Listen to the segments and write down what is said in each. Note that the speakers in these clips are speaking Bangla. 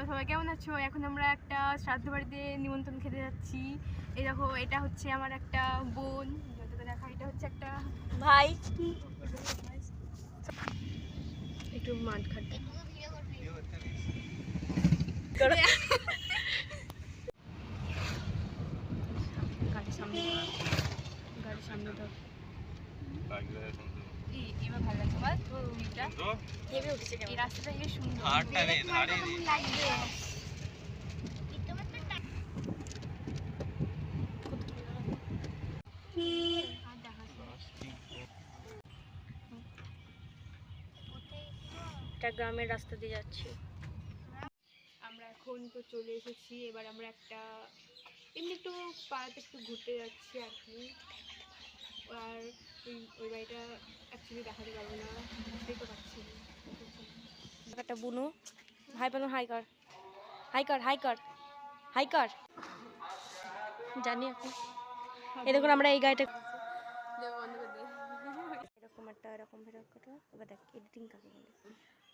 সবাই কেমন আছো? এখন আমরা একটা শ্রাদ্ধ বাড়িতে নিমন্ত্রণ খেতে যাচ্ছি। এই দেখো, এটা হচ্ছে আমার একটা বোন, দেখা এটা হচ্ছে একটা ভাই। একটু মাঠ খাটতে গাড়ির সামনে ধর এবার ভালো লাগছে বল ভিউটা হেভি উঠছে। এই রাস্তাটা বেশ সুন্দর লাগবে। একটা গ্রামের রাস্তা দিয়ে যাচ্ছি আমরা। এখন তো চলে এসেছি। এবার আমরা একটা এমনি একটু পাড়াতে একটু ঘুরতে যাচ্ছি আর কি। আর ওই বাড়িটা অ্যাকচুয়ালি দেখাতে পারবো না, দেখতে পাচ্ছি একটা বুনু। হাই পানো, হাই কর, হাই কর, হাই কর, হাই কর। জানি এখন এই দেখুন আমরা এই গাড়িটা এরকম একটা এরকম ভিডিওটা। এবার দেখ এডিটিং কাকে বলে।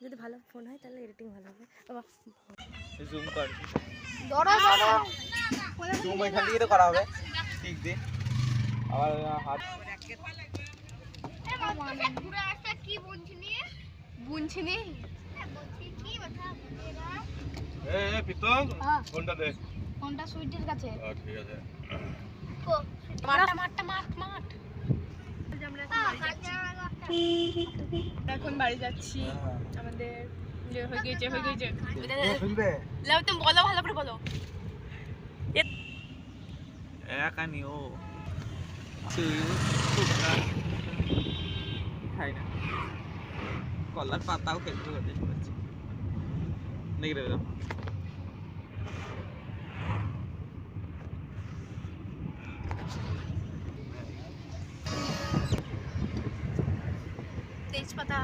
যদি ভালো ফোন হয় তাহলে এডিটিং ভালো হবে। বাবা জুম কর, ধরো ধরো জুম এখান থেকে তো করা হবে। ঠিক দে আবার হাত পুরো একটা কি বুনছিনি বুনছিনি বলছি কি কথা বলেরা। পিতল ফোনটা দে। কোনটা সুইটের কাছে? ঠিক আছে। কো মাঠটা মাঠ। এখন বাড়ি যাচ্ছি। আমাদের হয়ে গেছে লাও, তুমি বলো ভালো করে বলো। একানি ও খাই না, কলার পাতাও খেলতে করতে পারছি নাকি রে। তেজপাতা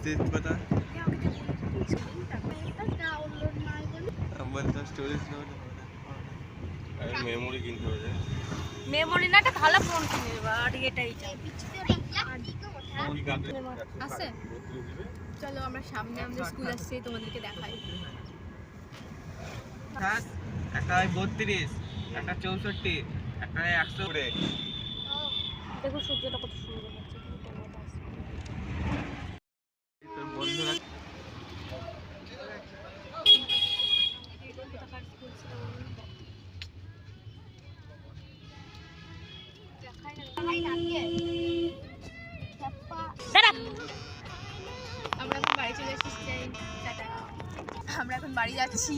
তেজপাতা আমার তো স্টোরেজ মেমোরি কিনতে হবে। মেমোরি না, একটা ভালো ফোন কিনে দেবা। আর এটাই চাই আছে। চলো আমরা সামনে আমাদের স্কুল আসছে, তোমাদেরকে দেখাই। একটা 32, একটা 64, একটা 100 করে। দেখো সূর্যটা কত সুন্দর লাগছে। তোর বন্ধুরা আমরা এখন বাড়ি চলে এসেছি। আমরা এখন বাড়ি যাচ্ছি।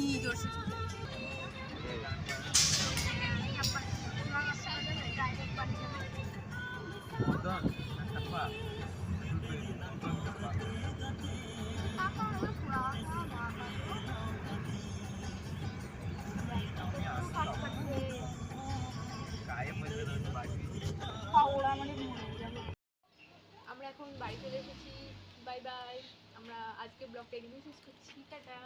আমরা এখন বাড়ি চলে এসেছি। Bye bye. আমরা আজকে ব্লগটা এখানেই শেষ করছি। টাটা।